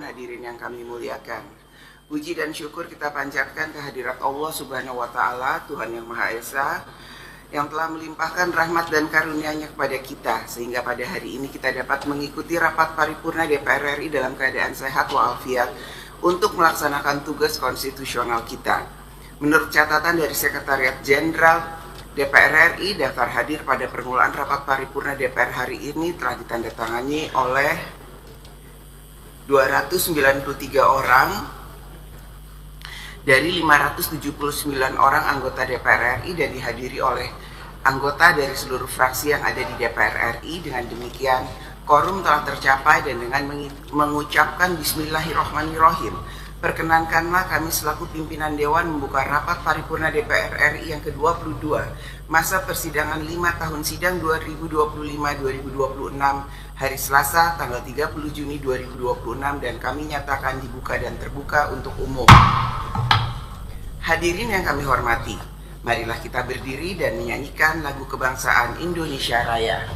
Mohon hadirin yang kami muliakan, puji dan syukur kita panjatkan kehadirat Allah Subhanahu wa Ta'ala, Tuhan yang Maha Esa, yang telah melimpahkan rahmat dan karunia-Nya kepada kita, sehingga pada hari ini kita dapat mengikuti rapat paripurna DPR RI dalam keadaan sehat walafiat untuk melaksanakan tugas konstitusional kita. Menurut catatan dari Sekretariat Jenderal DPR RI, daftar hadir pada permulaan rapat paripurna DPR hari ini telah ditandatangani oleh 293 orang dari 579 orang anggota DPR RI dan dihadiri oleh anggota dari seluruh fraksi yang ada di DPR RI. Dengan demikian, quorum telah tercapai dan dengan mengucapkan Bismillahirrahmanirrahim, perkenankanlah kami selaku pimpinan Dewan membuka rapat paripurna DPR RI yang ke-22 masa persidangan 5 tahun sidang 2025-2026 hari Selasa tanggal 30 Juni 2026 dan kami nyatakan dibuka dan terbuka untuk umum. Hadirin yang kami hormati, marilah kita berdiri dan menyanyikan lagu kebangsaan Indonesia Raya.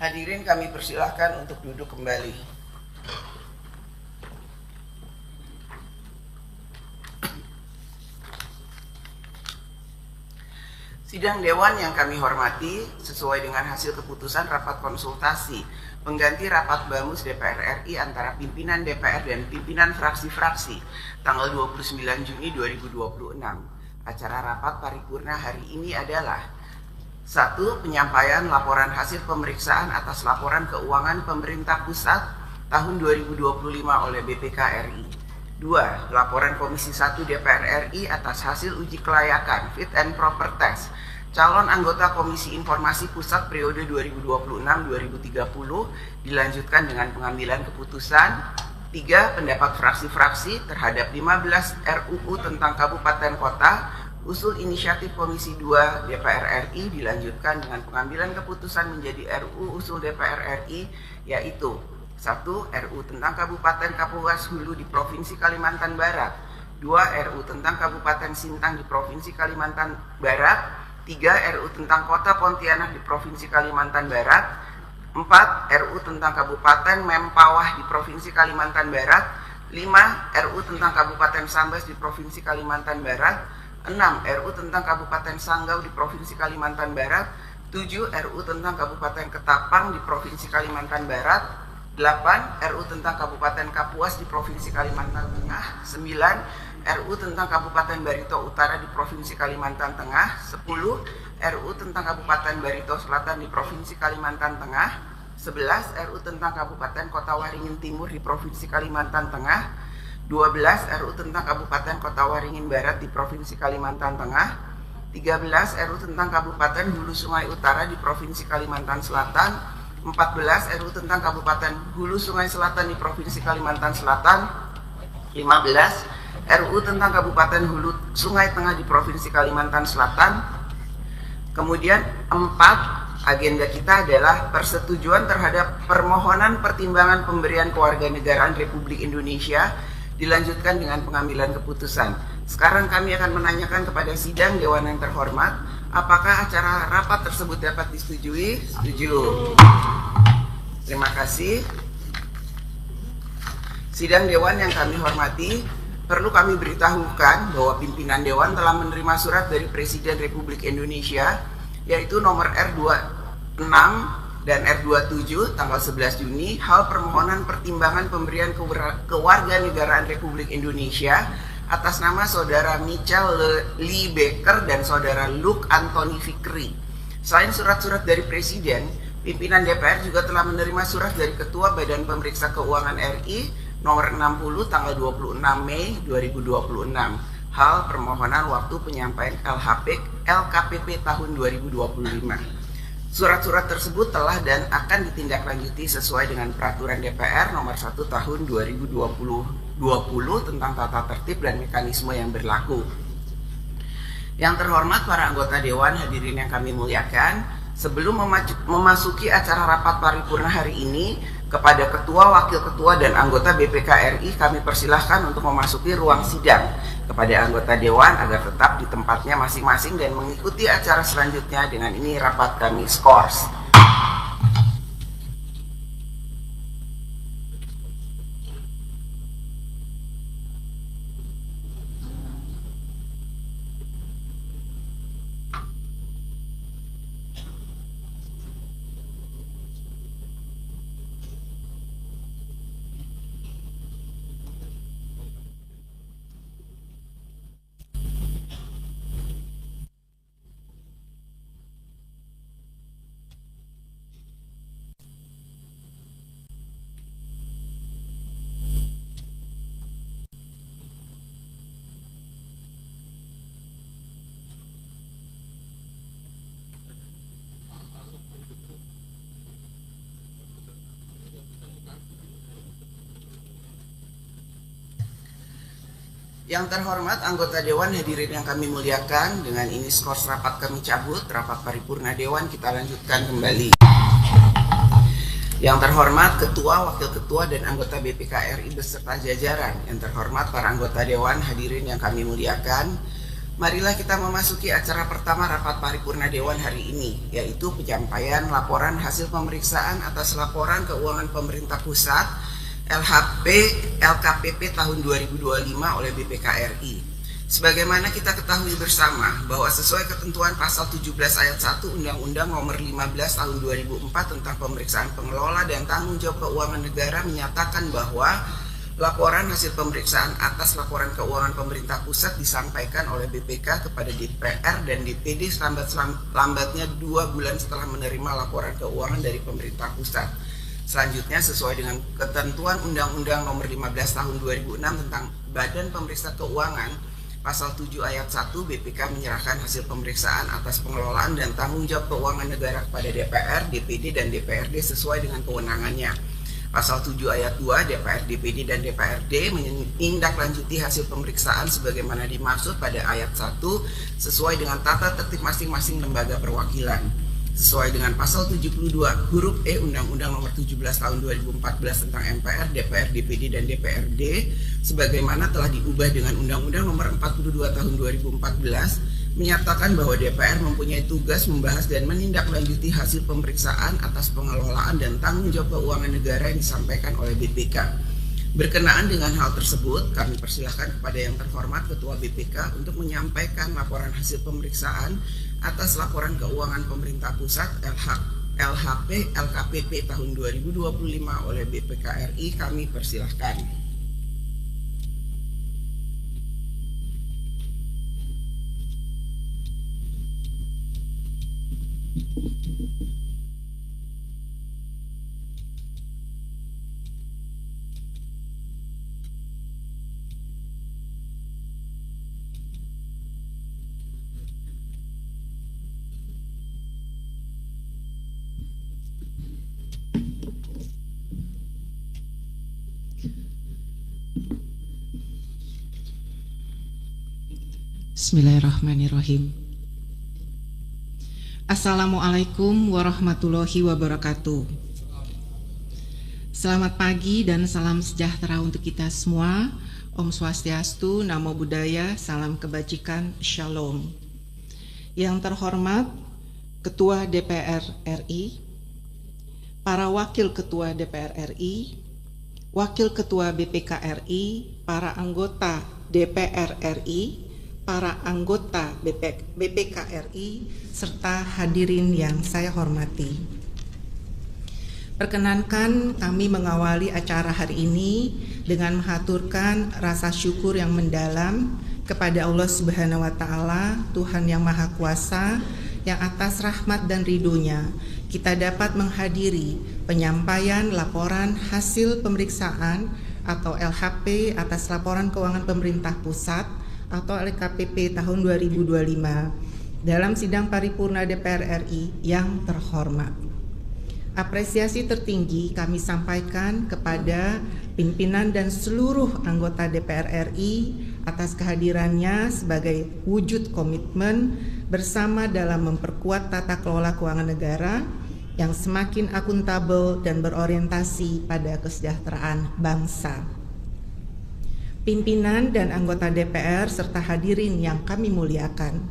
Hadirin kami persilahkan untuk duduk kembali. Sidang Dewan yang kami hormati, sesuai dengan hasil keputusan rapat konsultasi pengganti rapat BAMUS DPR RI antara pimpinan DPR dan pimpinan fraksi-fraksi tanggal 29 Juni 2026. Acara rapat paripurna hari ini adalah: 1. Penyampaian laporan hasil pemeriksaan atas laporan keuangan pemerintah pusat tahun 2025 oleh BPK RI. 2. Laporan Komisi 1 DPR RI atas hasil uji kelayakan fit and proper test calon anggota Komisi Informasi Pusat periode 2026-2030 dilanjutkan dengan pengambilan keputusan. 3. Pendapat fraksi-fraksi terhadap 15 RUU tentang kabupaten kota usul inisiatif Komisi 2 DPR RI dilanjutkan dengan pengambilan keputusan menjadi RUU usul DPR RI, yaitu 1. RUU tentang Kabupaten Kapuas Hulu di Provinsi Kalimantan Barat, 2. RUU tentang Kabupaten Sintang di Provinsi Kalimantan Barat, 3. RUU tentang Kota Pontianak di Provinsi Kalimantan Barat, 4. RUU tentang Kabupaten Mempawah di Provinsi Kalimantan Barat, 5. RUU tentang Kabupaten Sambas di Provinsi Kalimantan Barat, 6. RUU tentang Kabupaten Sanggau di Provinsi Kalimantan Barat, 7. RUU tentang Kabupaten Ketapang di Provinsi Kalimantan Barat, 8. RUU tentang Kabupaten Kapuas di Provinsi Kalimantan Tengah, 9. RUU tentang Kabupaten Barito Utara di Provinsi Kalimantan Tengah, 10. RUU tentang Kabupaten Barito Selatan di Provinsi Kalimantan Tengah, 11. RUU tentang Kabupaten Kota Waringin Timur di Provinsi Kalimantan Tengah, 12 RUU tentang Kabupaten Kota Waringin Barat di Provinsi Kalimantan Tengah, 13 RUU tentang Kabupaten Hulu Sungai Utara di Provinsi Kalimantan Selatan, 14 RUU tentang Kabupaten Hulu Sungai Selatan di Provinsi Kalimantan Selatan, 15 RUU tentang Kabupaten Hulu Sungai Tengah di Provinsi Kalimantan Selatan. Kemudian 4 agenda kita adalah persetujuan terhadap permohonan pertimbangan pemberian kewarganegaraan Republik Indonesia dilanjutkan dengan pengambilan keputusan. Sekarang kami akan menanyakan kepada sidang Dewan yang terhormat, apakah acara rapat tersebut dapat disetujui? Setuju. Terima kasih. Sidang Dewan yang kami hormati, perlu kami beritahukan bahwa pimpinan Dewan telah menerima surat dari Presiden Republik Indonesia, yaitu nomor R26 dan R27 tanggal 11 Juni, hal permohonan pertimbangan pemberian kewarganegaraan Republik Indonesia atas nama Saudara Michel Lee Baker dan Saudara Luke Anthony Fikri. Selain surat-surat dari Presiden, pimpinan DPR juga telah menerima surat dari Ketua Badan Pemeriksa Keuangan RI nomor 60 tanggal 26 Mei 2026. Hal permohonan waktu penyampaian LKPP tahun 2025. Surat-surat tersebut telah dan akan ditindaklanjuti sesuai dengan peraturan DPR nomor 1 tahun 2020 tentang tata tertib dan mekanisme yang berlaku. Yang terhormat para anggota Dewan, hadirin yang kami muliakan, sebelum memasuki acara rapat paripurna hari ini, kepada Ketua, Wakil Ketua, dan anggota BPK RI kami persilahkan untuk memasuki ruang sidang. Kepada anggota Dewan agar tetap di tempatnya masing-masing dan mengikuti acara selanjutnya. Dengan ini rapat kami skors. Yang terhormat anggota Dewan, hadirin yang kami muliakan, dengan ini skors rapat kami cabut. Rapat paripurna Dewan kita lanjutkan kembali. Yang terhormat Ketua, Wakil Ketua, dan anggota BPK RI beserta jajaran. Yang terhormat para anggota Dewan, hadirin yang kami muliakan, marilah kita memasuki acara pertama rapat paripurna Dewan hari ini, yaitu penyampaian laporan hasil pemeriksaan atas laporan keuangan pemerintah pusat LKPP tahun 2025 oleh BPK RI. Sebagaimana kita ketahui bersama bahwa sesuai ketentuan pasal 17 ayat 1 Undang-Undang nomor 15 tahun 2004 tentang pemeriksaan pengelola dan tanggung jawab keuangan negara menyatakan bahwa laporan hasil pemeriksaan atas laporan keuangan pemerintah pusat disampaikan oleh BPK kepada DPR dan DPD lambatnya 2 bulan setelah menerima laporan keuangan dari pemerintah pusat. Selanjutnya, sesuai dengan ketentuan Undang-Undang nomor 15 tahun 2006 tentang Badan Pemeriksa Keuangan, pasal 7 ayat 1, BPK menyerahkan hasil pemeriksaan atas pengelolaan dan tanggung jawab keuangan negara kepada DPR, DPD, dan DPRD sesuai dengan kewenangannya. Pasal 7 ayat 2, DPR, DPD, dan DPRD menindaklanjuti hasil pemeriksaan sebagaimana dimaksud pada ayat 1 sesuai dengan tata tertib masing-masing lembaga perwakilan. Sesuai dengan pasal 72 huruf E Undang-Undang nomor 17 tahun 2014 tentang MPR, DPR, DPD, dan DPRD sebagaimana telah diubah dengan Undang-Undang nomor 42 tahun 2014 menyatakan bahwa DPR mempunyai tugas membahas dan menindaklanjuti hasil pemeriksaan atas pengelolaan dan tanggung jawab keuangan negara yang disampaikan oleh BPK. Berkenaan dengan hal tersebut, kami persilahkan kepada yang terhormat Ketua BPK untuk menyampaikan laporan hasil pemeriksaan atas laporan keuangan pemerintah pusat LKPP tahun 2025 oleh BPK RI. Kami persilahkan. Bismillahirrahmanirrahim. Assalamualaikum warahmatullahi wabarakatuh. Selamat pagi dan salam sejahtera untuk kita semua. Om Swastiastu, Namo Buddhaya, salam kebajikan, Shalom. Yang terhormat Ketua DPR RI, para Wakil Ketua DPR RI, Wakil Ketua BPK RI, para anggota DPR RI, para anggota BPK RI, serta hadirin yang saya hormati. Perkenankan kami mengawali acara hari ini dengan mengaturkan rasa syukur yang mendalam kepada Allah Subhanahu wa Ta'ala, Tuhan yang Maha Kuasa, yang atas rahmat dan ridhonya kita dapat menghadiri penyampaian laporan hasil pemeriksaan atau LHP atas laporan keuangan pemerintah pusat atau LKPP tahun 2025 dalam sidang paripurna DPR RI yang terhormat. Apresiasi tertinggi kami sampaikan kepada pimpinan dan seluruh anggota DPR RI atas kehadirannya sebagai wujud komitmen bersama dalam memperkuat tata kelola keuangan negara yang semakin akuntabel dan berorientasi pada kesejahteraan bangsa. Pimpinan dan anggota DPR serta hadirin yang kami muliakan,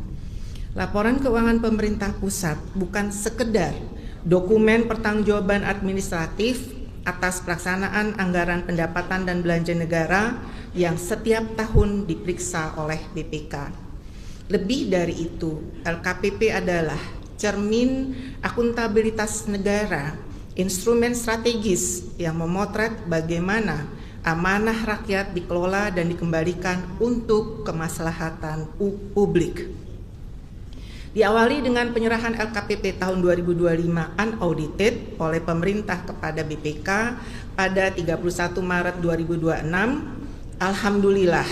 laporan keuangan pemerintah pusat bukan sekedar dokumen pertanggungjawaban administratif atas pelaksanaan anggaran pendapatan dan belanja negara yang setiap tahun diperiksa oleh BPK. Lebih dari itu, LKPP adalah cermin akuntabilitas negara, instrumen strategis yang memotret bagaimana amanah rakyat dikelola dan dikembalikan untuk kemaslahatan publik. Diawali dengan penyerahan LKPP tahun 2025 unaudited oleh pemerintah kepada BPK pada 31 Maret 2026, alhamdulillah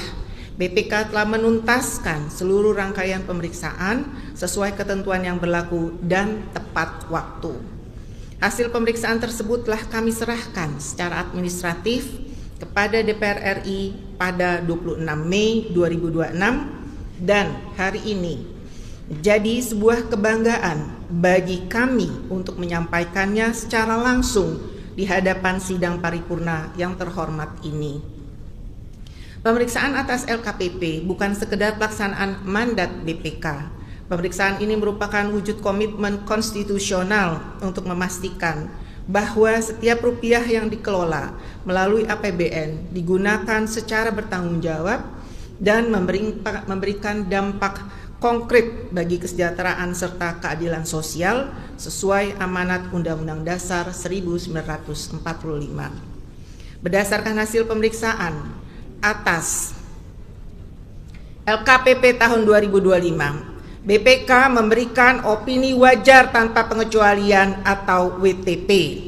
BPK telah menuntaskan seluruh rangkaian pemeriksaan sesuai ketentuan yang berlaku dan tepat waktu. Hasil pemeriksaan tersebut telah kami serahkan secara administratif kepada DPR RI pada 26 Mei 2026 dan hari ini menjadi sebuah kebanggaan bagi kami untuk menyampaikannya secara langsung di hadapan sidang paripurna yang terhormat ini. Pemeriksaan atas LKPP bukan sekedar pelaksanaan mandat BPK. Pemeriksaan ini merupakan wujud komitmen konstitusional untuk memastikan bahwa setiap rupiah yang dikelola melalui APBN digunakan secara bertanggung jawab dan memberikan dampak konkret bagi kesejahteraan serta keadilan sosial sesuai amanat Undang-Undang Dasar 1945. Berdasarkan hasil pemeriksaan atas LKPP tahun 2025, BPK memberikan opini wajar tanpa pengecualian atau WTP.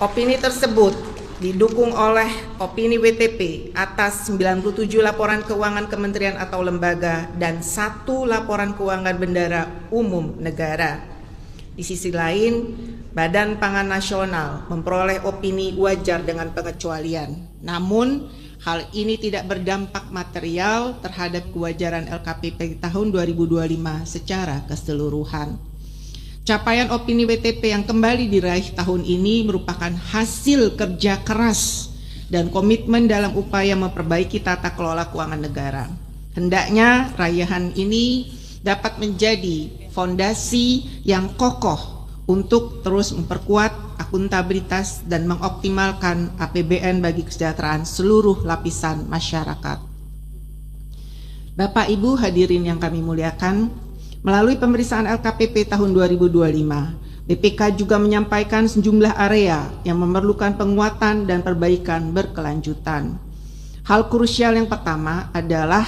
Opini tersebut didukung oleh opini WTP atas 97 laporan keuangan kementerian atau lembaga dan 1 laporan keuangan bendara umum negara. Di sisi lain, Badan Pangan Nasional memperoleh opini wajar dengan pengecualian. Namun, hal ini tidak berdampak material terhadap kewajaran LKPP tahun 2025 secara keseluruhan. Capaian opini WTP yang kembali diraih tahun ini merupakan hasil kerja keras dan komitmen dalam upaya memperbaiki tata kelola keuangan negara. Hendaknya raihan ini dapat menjadi fondasi yang kokoh untuk terus memperkuat akuntabilitas dan mengoptimalkan APBN bagi kesejahteraan seluruh lapisan masyarakat. Bapak Ibu hadirin yang kami muliakan, melalui pemeriksaan LKPP tahun 2025, BPK juga menyampaikan sejumlah area yang memerlukan penguatan dan perbaikan berkelanjutan. Hal krusial yang pertama adalah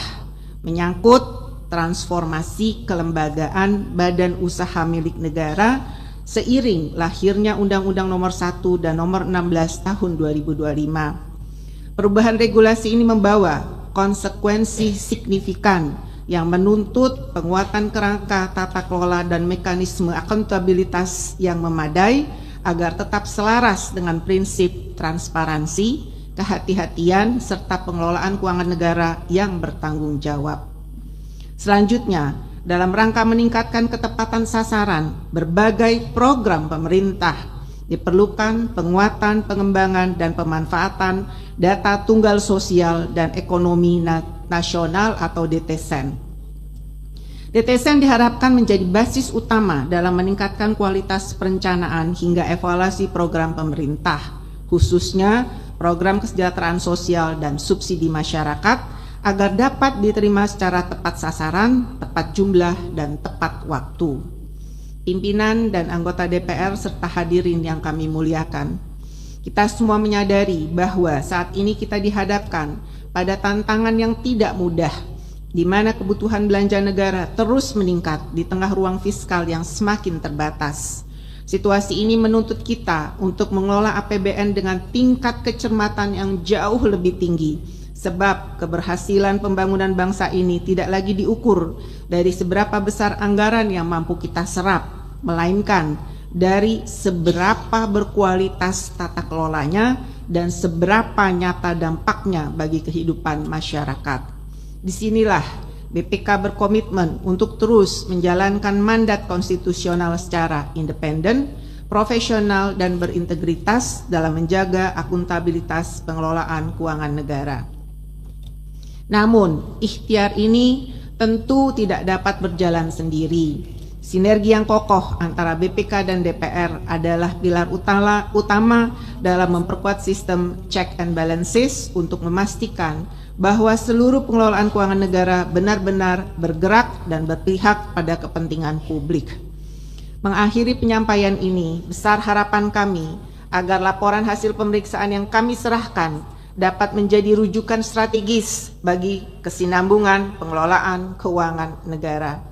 menyangkut transformasi kelembagaan badan usaha milik negara seiring lahirnya Undang-Undang Nomor 1 dan Nomor 16 Tahun 2025. Perubahan regulasi ini membawa konsekuensi signifikan yang menuntut penguatan kerangka tata kelola dan mekanisme akuntabilitas yang memadai agar tetap selaras dengan prinsip transparansi, kehati-hatian, serta pengelolaan keuangan negara yang bertanggung jawab. Selanjutnya, dalam rangka meningkatkan ketepatan sasaran, berbagai program pemerintah diperlukan penguatan, pengembangan, dan pemanfaatan data tunggal sosial dan ekonomi nasional atau DTSEN. DTSEN diharapkan menjadi basis utama dalam meningkatkan kualitas perencanaan hingga evaluasi program pemerintah, khususnya program kesejahteraan sosial dan subsidi masyarakat, agar dapat diterima secara tepat sasaran, tepat jumlah, dan tepat waktu. Pimpinan dan anggota DPR serta hadirin yang kami muliakan, kita semua menyadari bahwa saat ini kita dihadapkan pada tantangan yang tidak mudah, di mana kebutuhan belanja negara terus meningkat di tengah ruang fiskal yang semakin terbatas. Situasi ini menuntut kita untuk mengelola APBN dengan tingkat kecermatan yang jauh lebih tinggi, sebab keberhasilan pembangunan bangsa ini tidak lagi diukur dari seberapa besar anggaran yang mampu kita serap, melainkan dari seberapa berkualitas tata kelolanya dan seberapa nyata dampaknya bagi kehidupan masyarakat. Disinilah BPK berkomitmen untuk terus menjalankan mandat konstitusional secara independen, profesional, dan berintegritas dalam menjaga akuntabilitas pengelolaan keuangan negara. Namun, ikhtiar ini tentu tidak dapat berjalan sendiri. Sinergi yang kokoh antara BPK dan DPR adalah pilar utama dalam memperkuat sistem check and balances untuk memastikan bahwa seluruh pengelolaan keuangan negara benar-benar bergerak dan berpihak pada kepentingan publik. Mengakhiri penyampaian ini, besar harapan kami agar laporan hasil pemeriksaan yang kami serahkan dapat menjadi rujukan strategis bagi kesinambungan pengelolaan keuangan negara.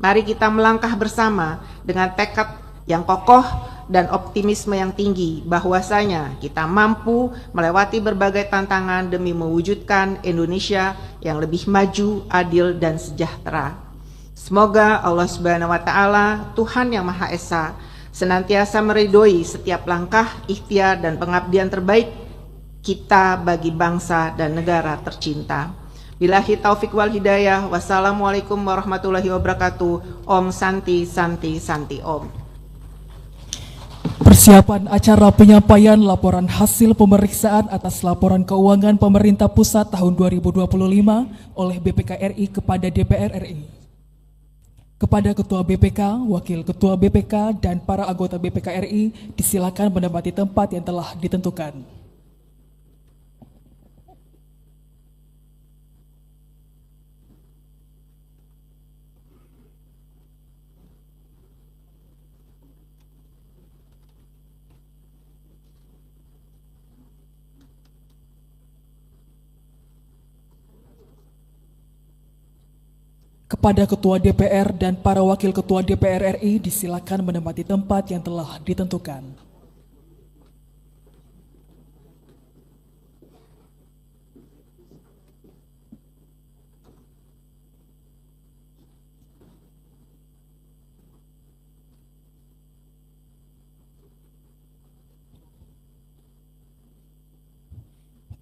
Mari kita melangkah bersama dengan tekad yang kokoh dan optimisme yang tinggi bahwasanya kita mampu melewati berbagai tantangan demi mewujudkan Indonesia yang lebih maju, adil, dan sejahtera. Semoga Allah Subhanahu wa Ta'ala, Tuhan Yang Maha Esa, senantiasa meridhoi setiap langkah, ikhtiar, dan pengabdian terbaik kita bagi bangsa dan negara tercinta. Billahi taufik wal hidayah. Wassalamualaikum warahmatullahi wabarakatuh. Om Santi Santi Santi Om. Persiapan acara penyampaian laporan hasil pemeriksaan atas laporan keuangan pemerintah pusat tahun 2025 oleh BPK RI kepada DPR RI. Kepada Ketua BPK, Wakil Ketua BPK, dan para anggota BPK RI disilakan menempati tempat yang telah ditentukan. Kepada Ketua DPR dan para Wakil Ketua DPR RI disilakan menempati tempat yang telah ditentukan.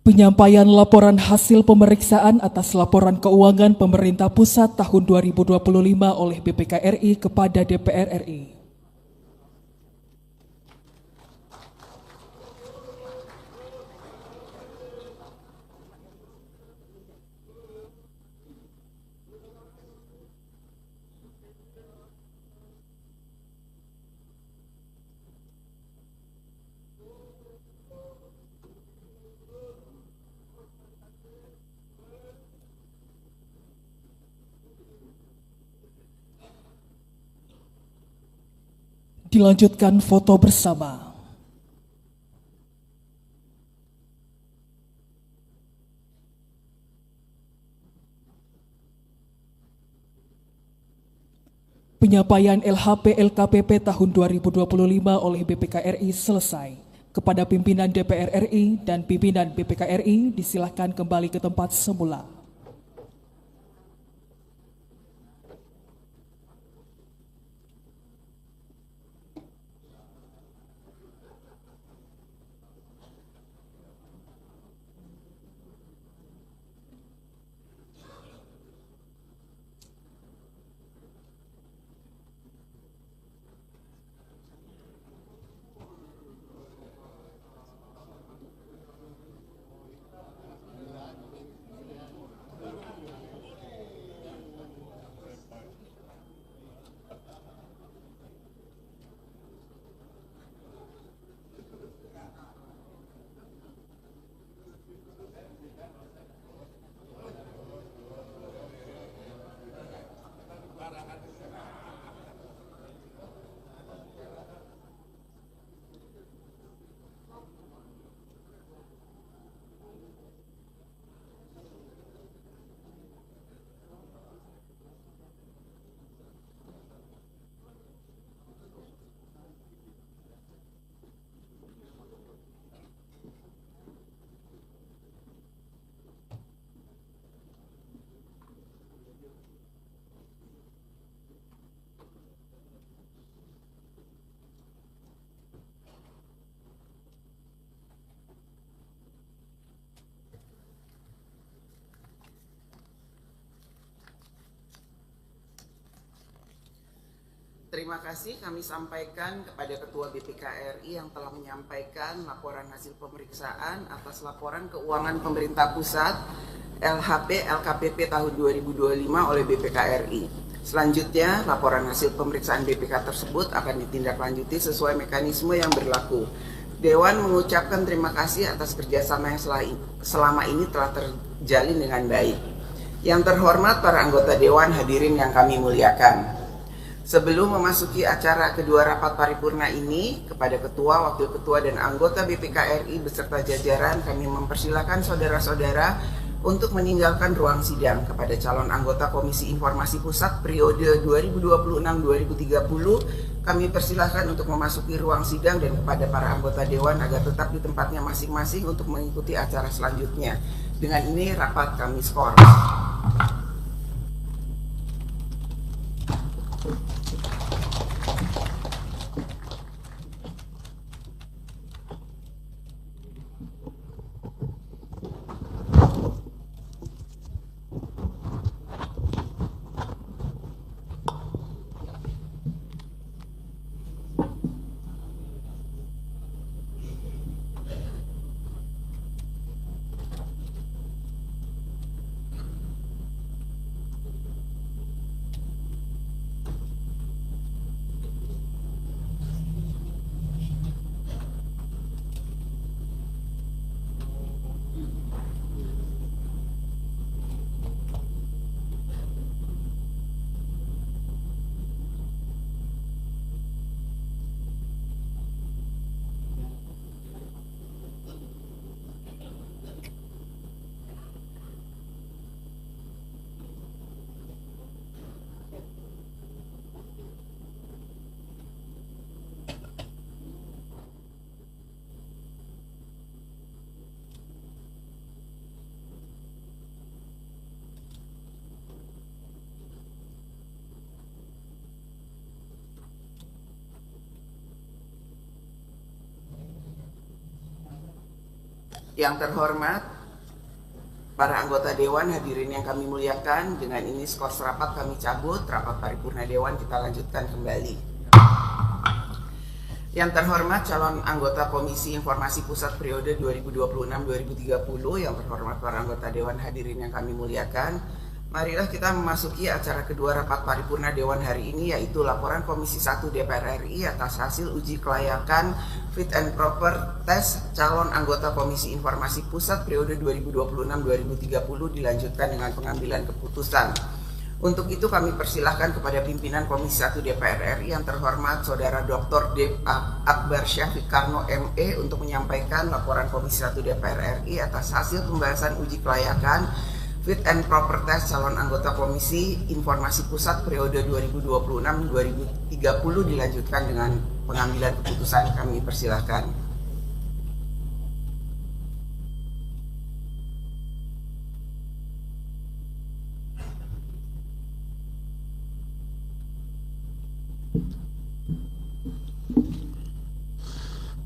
Penyampaian laporan hasil pemeriksaan atas laporan keuangan pemerintah pusat tahun 2025 oleh BPK RI kepada DPR RI. Dilanjutkan foto bersama. Penyampaian LHP LKPP tahun 2025 oleh BPK RI selesai. Kepada pimpinan DPR RI dan pimpinan BPK RI disilakan kembali ke tempat semula. Terima kasih kami sampaikan kepada Ketua BPK RI yang telah menyampaikan laporan hasil pemeriksaan atas laporan keuangan pemerintah pusat LHP LKPP tahun 2025 oleh BPK RI. Selanjutnya, laporan hasil pemeriksaan BPK tersebut akan ditindaklanjuti sesuai mekanisme yang berlaku. Dewan mengucapkan terima kasih atas kerjasama yang selama ini telah terjalin dengan baik. Yang terhormat para anggota Dewan, hadirin yang kami muliakan. Sebelum memasuki acara kedua rapat paripurna ini, kepada Ketua, Wakil Ketua, dan anggota BPK RI beserta jajaran kami mempersilakan saudara-saudara untuk meninggalkan ruang sidang. Kepada calon anggota Komisi Informasi Pusat periode 2026-2030, kami persilahkan untuk memasuki ruang sidang, dan kepada para anggota Dewan agar tetap di tempatnya masing-masing untuk mengikuti acara selanjutnya. Dengan ini rapat kami skor. Yang terhormat para anggota Dewan, hadirin yang kami muliakan, dengan ini skor rapat kami cabut, rapat paripurna Dewan kita lanjutkan kembali. Yang terhormat calon anggota Komisi Informasi Pusat periode 2026-2030, yang terhormat para anggota Dewan, hadirin yang kami muliakan, marilah kita memasuki acara kedua rapat paripurna Dewan hari ini, yaitu laporan Komisi 1 DPR RI atas hasil uji kelayakan fit and proper test calon anggota Komisi Informasi Pusat periode 2026-2030 dilanjutkan dengan pengambilan keputusan. Untuk itu kami persilahkan kepada pimpinan Komisi 1 DPR RI yang terhormat Saudara Dr. Dev Akbar Syafiq Karno ME untuk menyampaikan laporan Komisi 1 DPR RI atas hasil pembahasan uji kelayakan fit and proper test calon anggota Komisi Informasi Pusat periode 2026-2030 dilanjutkan dengan pengambilan keputusan. Kami persilahkan.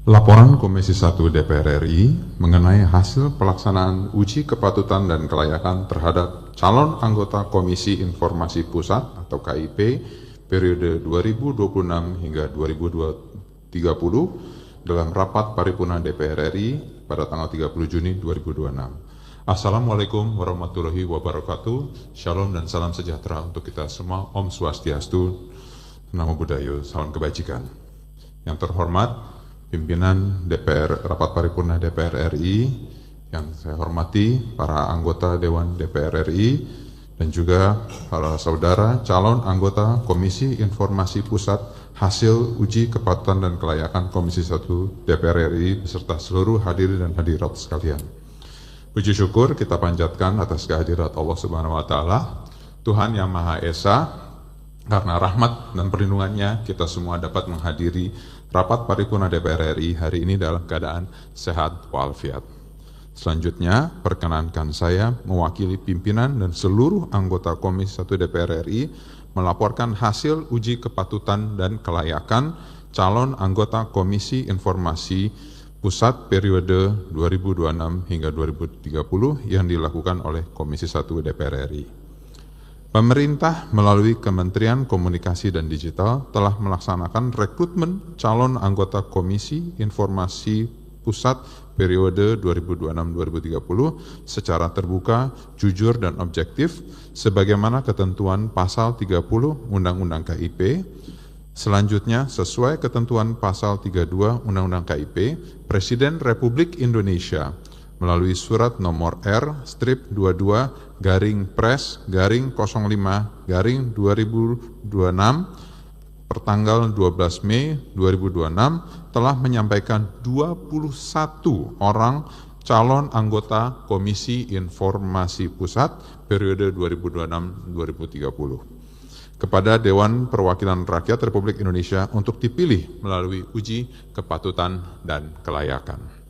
Laporan Komisi 1 DPR RI mengenai hasil pelaksanaan uji kepatutan dan kelayakan terhadap calon anggota Komisi Informasi Pusat atau KIP periode 2026 hingga 2030 dalam rapat paripurna DPR RI pada tanggal 30 Juni 2026. Assalamualaikum warahmatullahi wabarakatuh. Shalom dan salam sejahtera untuk kita semua. Om Swastiastu, Namo Buddhaya, salam kebajikan. Yang terhormat pimpinan DPR, rapat paripurna DPR RI, yang saya hormati para anggota Dewan DPR RI, dan juga para saudara calon anggota Komisi Informasi Pusat hasil uji kepatutan dan kelayakan Komisi 1 DPR RI beserta seluruh hadirin dan hadirat sekalian. Puji syukur kita panjatkan atas kehadirat Allah Subhanahu wa Ta'ala, Tuhan yang Maha Esa. Karena rahmat dan perlindungannya kita semua dapat menghadiri rapat paripurna DPR RI hari ini dalam keadaan sehat walafiat. Selanjutnya, perkenankan saya mewakili pimpinan dan seluruh anggota Komisi 1 DPR RI melaporkan hasil uji kepatutan dan kelayakan calon anggota Komisi Informasi Pusat periode 2026 hingga 2030 yang dilakukan oleh Komisi 1 DPR RI. Pemerintah melalui Kementerian Komunikasi dan Digital telah melaksanakan rekrutmen calon anggota Komisi Informasi Pusat periode 2026-2030 secara terbuka, jujur, dan objektif sebagaimana ketentuan pasal 30 Undang-Undang KIP. Selanjutnya, sesuai ketentuan pasal 32 Undang-Undang KIP, Presiden Republik Indonesia melalui surat nomor R/Pres/05/2026 pertanggal 12 Mei 2026 telah menyampaikan 21 orang calon anggota Komisi Informasi Pusat periode 2026-2030 kepada Dewan Perwakilan Rakyat Republik Indonesia untuk dipilih melalui uji kepatutan dan kelayakan.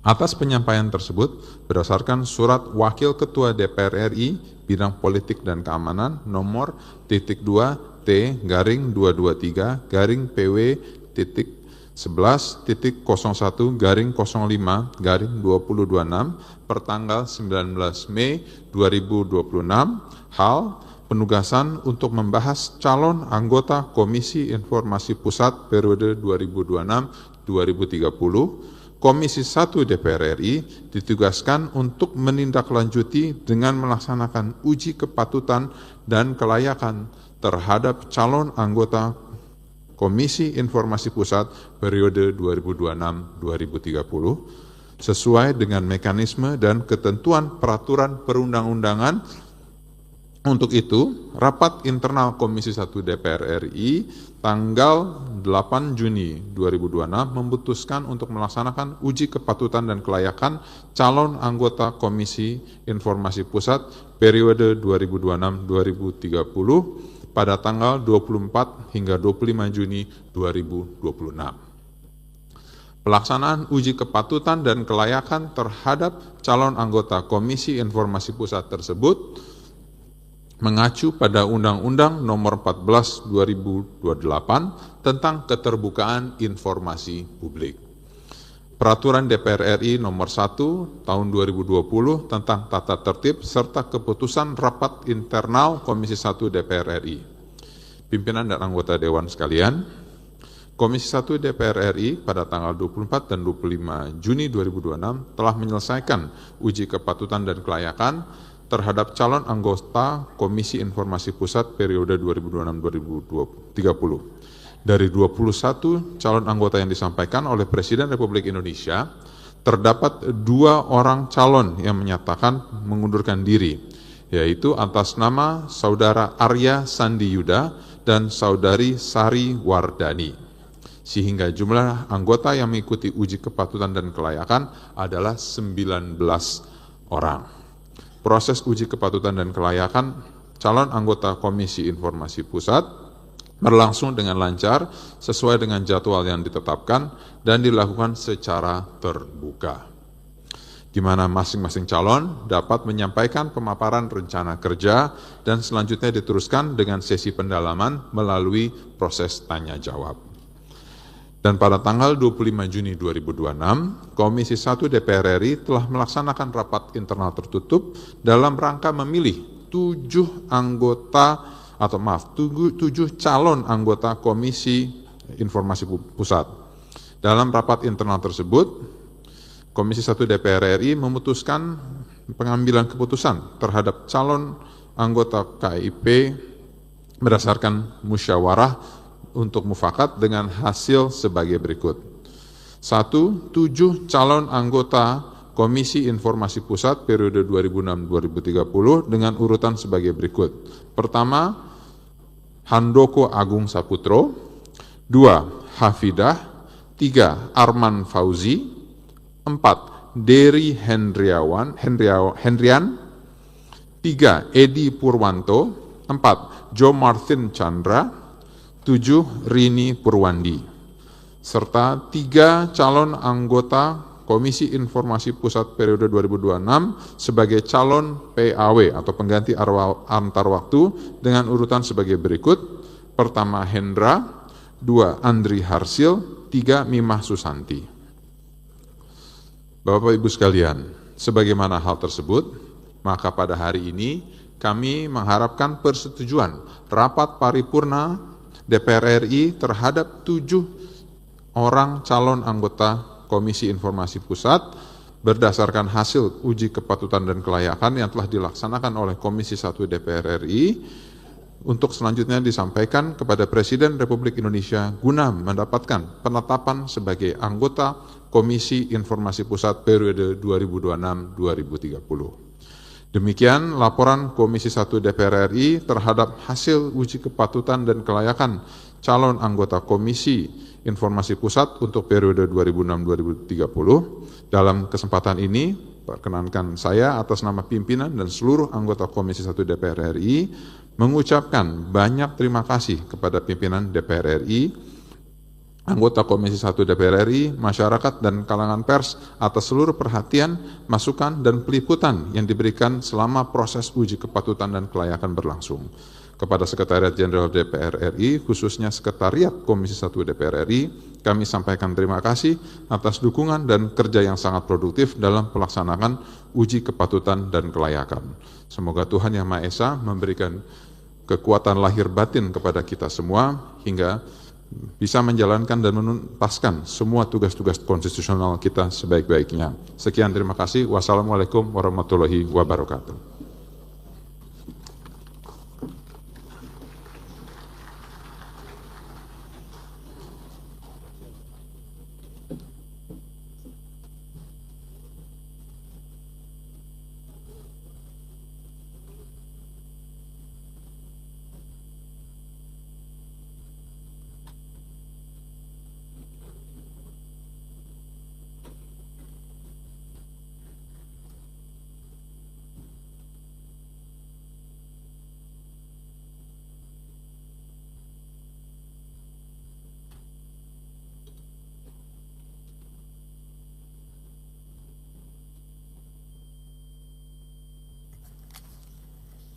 Atas penyampaian tersebut, berdasarkan surat Wakil Ketua DPR RI Bidang Politik dan Keamanan nomor T-2T-11.01/05/2026 pertanggal 19 Mei 2026, hal penugasan untuk membahas calon anggota Komisi Informasi Pusat periode 2026-2030, Komisi 1 DPR RI ditugaskan untuk menindaklanjuti dengan melaksanakan uji kepatutan dan kelayakan terhadap calon anggota Komisi Informasi Pusat periode 2026-2030 sesuai dengan mekanisme dan ketentuan peraturan perundang-undangan. Untuk itu, rapat internal Komisi 1 DPR RI tanggal 8 Juni 2026 memutuskan untuk melaksanakan uji kepatutan dan kelayakan calon anggota Komisi Informasi Pusat periode 2026-2030 pada tanggal 24 hingga 25 Juni 2026. Pelaksanaan uji kepatutan dan kelayakan terhadap calon anggota Komisi Informasi Pusat tersebut mengacu pada Undang-Undang Nomor 14 2028 tentang Keterbukaan Informasi Publik. Peraturan DPR RI Nomor 1 Tahun 2020 tentang Tata Tertib serta keputusan Rapat Internal Komisi 1 DPR RI. Pimpinan dan anggota Dewan sekalian, Komisi 1 DPR RI pada tanggal 24 dan 25 Juni 2026 telah menyelesaikan uji kepatutan dan kelayakan terhadap calon anggota Komisi Informasi Pusat periode 2026-2030. Dari 21 calon anggota yang disampaikan oleh Presiden Republik Indonesia, terdapat 2 orang calon yang menyatakan mengundurkan diri, yaitu atas nama Saudara Arya Sandi Yuda dan Saudari Sari Wardani. Sehingga jumlah anggota yang mengikuti uji kepatutan dan kelayakan adalah 19 orang. Proses uji kepatutan dan kelayakan calon anggota Komisi Informasi Pusat berlangsung dengan lancar sesuai dengan jadwal yang ditetapkan dan dilakukan secara terbuka, di mana masing-masing calon dapat menyampaikan pemaparan rencana kerja dan selanjutnya diteruskan dengan sesi pendalaman melalui proses tanya jawab. Dan pada tanggal 25 Juni 2026, Komisi 1 DPR RI telah melaksanakan rapat internal tertutup dalam rangka memilih 7 calon anggota Komisi Informasi Pusat. Dalam rapat internal tersebut, Komisi 1 DPR RI memutuskan pengambilan keputusan terhadap calon anggota KIP berdasarkan musyawarah untuk mufakat dengan hasil sebagai berikut. 1. 7 calon anggota Komisi Informasi Pusat periode 2006-2030 dengan urutan sebagai berikut. Pertama, Handoko Agung Saputro. 2. Hafidah. 3. Arman Fauzi. 4. Dery Hendrian. 3. Edi Purwanto. 4. Jo Martin Chandra. 7. Rini Purwandi, serta 3 calon anggota Komisi Informasi Pusat periode 2026 sebagai calon PAW atau pengganti antar waktu dengan urutan sebagai berikut. Pertama Hendra, 2 Andri Harsil, 3 Mimah Susanti. Bapak Ibu sekalian, sebagaimana hal tersebut, maka pada hari ini kami mengharapkan persetujuan rapat paripurna DPR RI terhadap 7 orang calon anggota Komisi Informasi Pusat berdasarkan hasil uji kepatutan dan kelayakan yang telah dilaksanakan oleh Komisi 1 DPR RI untuk selanjutnya disampaikan kepada Presiden Republik Indonesia guna mendapatkan penetapan sebagai anggota Komisi Informasi Pusat periode 2026-2030. Demikian laporan Komisi 1 DPR RI terhadap hasil uji kepatutan dan kelayakan calon anggota Komisi Informasi Pusat untuk periode 2006-2030. Dalam kesempatan ini, perkenankan saya atas nama pimpinan dan seluruh anggota Komisi 1 DPR RI mengucapkan banyak terima kasih kepada pimpinan DPR RI, anggota Komisi 1 DPR RI, masyarakat dan kalangan pers atas seluruh perhatian, masukan, dan peliputan yang diberikan selama proses uji kepatutan dan kelayakan berlangsung. Kepada Sekretariat Jenderal DPR RI, khususnya Sekretariat Komisi 1 DPR RI, kami sampaikan terima kasih atas dukungan dan kerja yang sangat produktif dalam pelaksanaan uji kepatutan dan kelayakan. Semoga Tuhan Yang Maha Esa memberikan kekuatan lahir batin kepada kita semua hingga bisa menjalankan dan menuntaskan semua tugas-tugas konstitusional kita sebaik-baiknya. Sekian, terima kasih. Wassalamualaikum warahmatullahi wabarakatuh.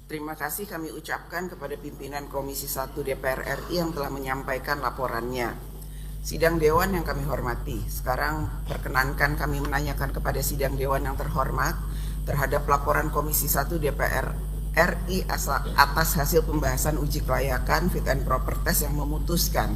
Terima kasih kami ucapkan kepada pimpinan Komisi 1 DPR RI yang telah menyampaikan laporannya. Sidang Dewan yang kami hormati, sekarang perkenankan kami menanyakan kepada Sidang Dewan yang terhormat terhadap laporan Komisi 1 DPR RI atas hasil pembahasan uji kelayakan fit and proper test yang memutuskan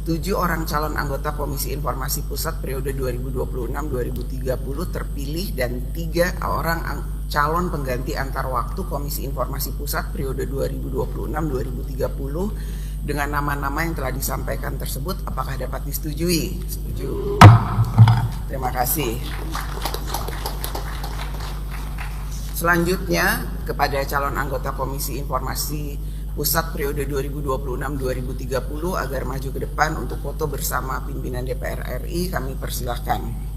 7 orang calon anggota Komisi Informasi Pusat periode 2026-2030 terpilih dan 3 orang calon pengganti antar waktu Komisi Informasi Pusat periode 2026-2030 dengan nama-nama yang telah disampaikan tersebut, apakah dapat disetujui? Setuju. Terima kasih. Selanjutnya kepada calon anggota Komisi Informasi Pusat periode 2026-2030 agar maju ke depan untuk foto bersama pimpinan DPR RI, kami persilahkan.